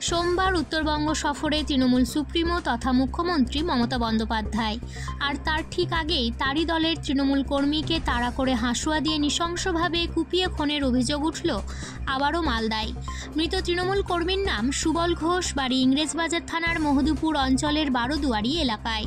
সোমবার উত্তরবঙ্গ সফরে তৃণমূল সুপ্রিমো তথা মুখ্যমন্ত্রী মমতা বন্দ্যোপাধ্যায়। আর তার ঠিক আগেই তারই দলের তৃণমূল কর্মীকে তাড়া করে হাঁসুয়া দিয়ে নৃশংসভাবে কুপিয়ে খুনের অভিযোগ উঠল আবারও মালদায়। মৃত তৃণমূল কর্মীর নাম সুবল ঘোষ, বাড়ি ইংরেজবাজার থানার মহদুপুর অঞ্চলের বারোদুয়ারি এলাকায়।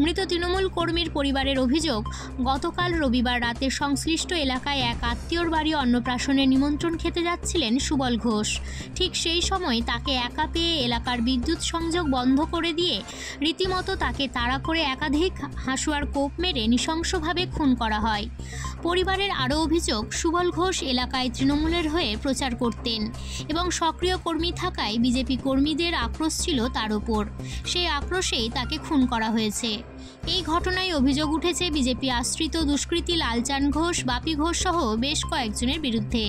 মৃত তৃণমূল কর্মীর পরিবারের অভিযোগ, গতকাল রবিবার রাতে সংশ্লিষ্ট এলাকায় এক আত্মীয়র বাড়ি অন্নপ্রাশনের নিমন্ত্রণ খেতে যাচ্ছিলেন সুবল ঘোষ। ঠিক সেই সময় তাকে একা পেয়ে এলাকার বিদ্যুৎ সংযোগ বন্ধ করে দিয়ে রীতিমতো তাকে তাড়া করে একাধিক হাঁসুয়ার কোপ মেরে নৃশংসভাবে খুন করা হয়। পরিবারের আরও অভিযোগ, সুবল ঘোষ এলাকায় তৃণমূলের হয়ে প্রচার করতেন এবং সক্রিয় কর্মী থাকায় বিজেপি কর্মীদের আক্রোশ ছিল তার ওপর। সেই আক্রোশেই তাকে খুন করা হয়েছে। এই ঘটনায় অভিযোগ উঠেছে বিজেপি আশ্রিত দুষ্কৃতী লালচাঁদ ঘোষ, বাপি ঘোষ সহ বেশ কয়েকজনের বিরুদ্ধে।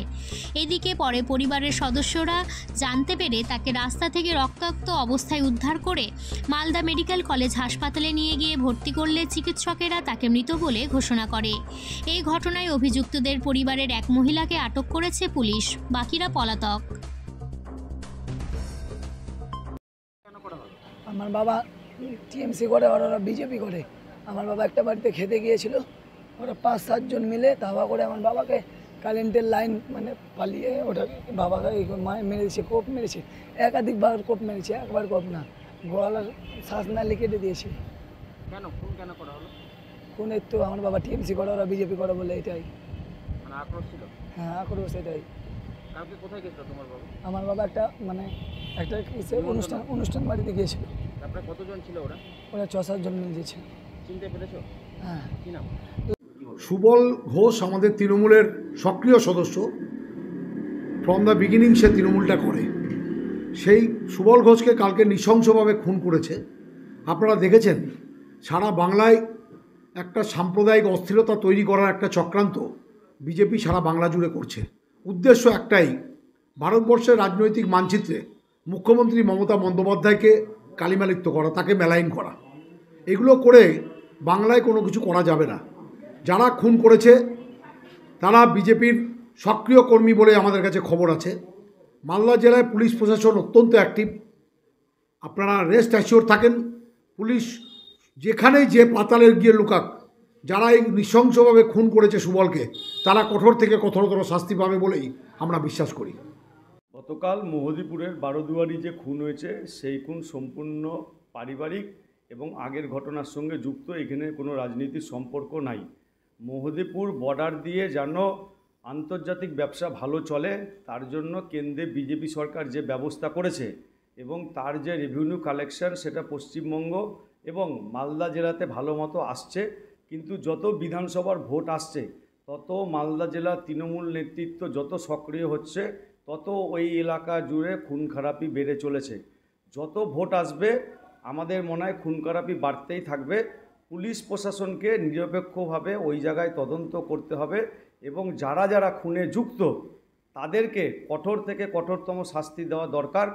এদিকে পরে পরিবারের সদস্যরা জানতে পেরে তাকে রাস্তা থেকে রক্তাক্ত অবস্থায় উদ্ধার করে মালদা মেডিকেল কলেজ হাসপাতালে নিয়ে গিয়ে ভর্তি করলে চিকিৎসকেরা তাকে মৃত বলে ঘোষণা করে। এই ঘটনায় অভিযুক্তদের পরিবারের এক মহিলাকে আটক করেছে পুলিশ, বাকিরা পলাতক। আমার বাবা টিএমসি করে, ওরা বিজেপি করে। আমার বাবা একটা বাড়িতে খেতে গিয়েছিল, ওরা 5-7 জন মিলে ধাওয়া করে আমার বাবাকে কারেন্টের লাইন পালিয়ে ওটা বাবাকে মেরেছে, কোপ মেরেছে, একাধিকবার কোপ মেরেছে, একবার কোপ না, গলার শ্বাস না কেটে দিয়েছে। কেন খুন কেন করা হলো? খুনের তো আমার বাবা টিএমসি করে, ওরা বিজেপি করে বলে এটাই। মানে আক্রোশ ছিল? হ্যাঁ, আক্রোশ এটাই। কালকে কোথায় গেছিল তোমার বাবা? আমার বাবা একটা অনুষ্ঠান বাড়িতে গিয়েছিল। তারপরে কতজন ছিল ওরা? ওরা 6-7 জন মিলে গিয়েছিল। চিনতে পেরেছো? হ্যাঁ। কি নাম? সুবল ঘোষ আমাদের তৃণমূলের সক্রিয় সদস্য। ফ্রম দ্য বিগিনিং সে তৃণমূলটা করে। সেই সুবল ঘোষকে কালকে নৃশংসভাবে খুন করেছে। আপনারা দেখেছেন, সারা বাংলায় একটা সাম্প্রদায়িক অস্থিরতা তৈরি করার একটা চক্রান্ত বিজেপি সারা বাংলা জুড়ে করছে। উদ্দেশ্য একটাই, ভারতবর্ষের রাজনৈতিক মানচিত্রে মুখ্যমন্ত্রী মমতা বন্দ্যোপাধ্যায়কে কালিমালিপ্ত করা, তাকে মেলাইন করা। এগুলো করে বাংলায় কোনো কিছু করা যাবে না। যারা খুন করেছে তারা বিজেপির সক্রিয় কর্মী বলে আমাদের কাছে খবর আছে। মালদা জেলায় পুলিশ প্রশাসন অত্যন্ত অ্যাক্টিভ। আপনারা রেস্ট অ্যাসিওর থাকেন, পুলিশ যেখানেই যে পাতালের গিয়ে লুকাক, যারা এই নৃশংসভাবে খুন করেছে সুবলকে, তারা কঠোর থেকে কঠোরতর শাস্তি পাবে বলেই আমরা বিশ্বাস করি। গতকাল মহদীপুরের বারোদুয়ারি যে খুন হয়েছে, সেই খুন সম্পূর্ণ পারিবারিক এবং আগের ঘটনার সঙ্গে যুক্ত। এখানে কোনো রাজনীতির সম্পর্ক নাই। মহদীপুর বর্ডার দিয়ে যেন আন্তর্জাতিক ব্যবসা ভালো চলে, তার জন্য কেন্দ্রে বিজেপি সরকার যে ব্যবস্থা করেছে এবং তার যে রেভিনিউ কালেকশন, সেটা পশ্চিমবঙ্গ এবং মালদা জেলাতে ভালো মতো আসছে। কিন্তু যত বিধানসভার ভোট আসছে, তত মালদা জেলার তৃণমূল নেতৃত্ব যত সক্রিয় হচ্ছে, তত ওই এলাকা জুড়ে খুন খারাপি বেড়ে চলেছে। যত ভোট আসবে আমাদের মনে হয় খুন খারাপি বাড়তেই থাকবে। পুলিশ প্রশাসনকে নিরপেক্ষভাবে ওই জায়গায় তদন্ত করতে হবে এবং যারা যারা খুনে যুক্ত তাদেরকে কঠোর থেকে কঠোরতম শাস্তি দেওয়া দরকার।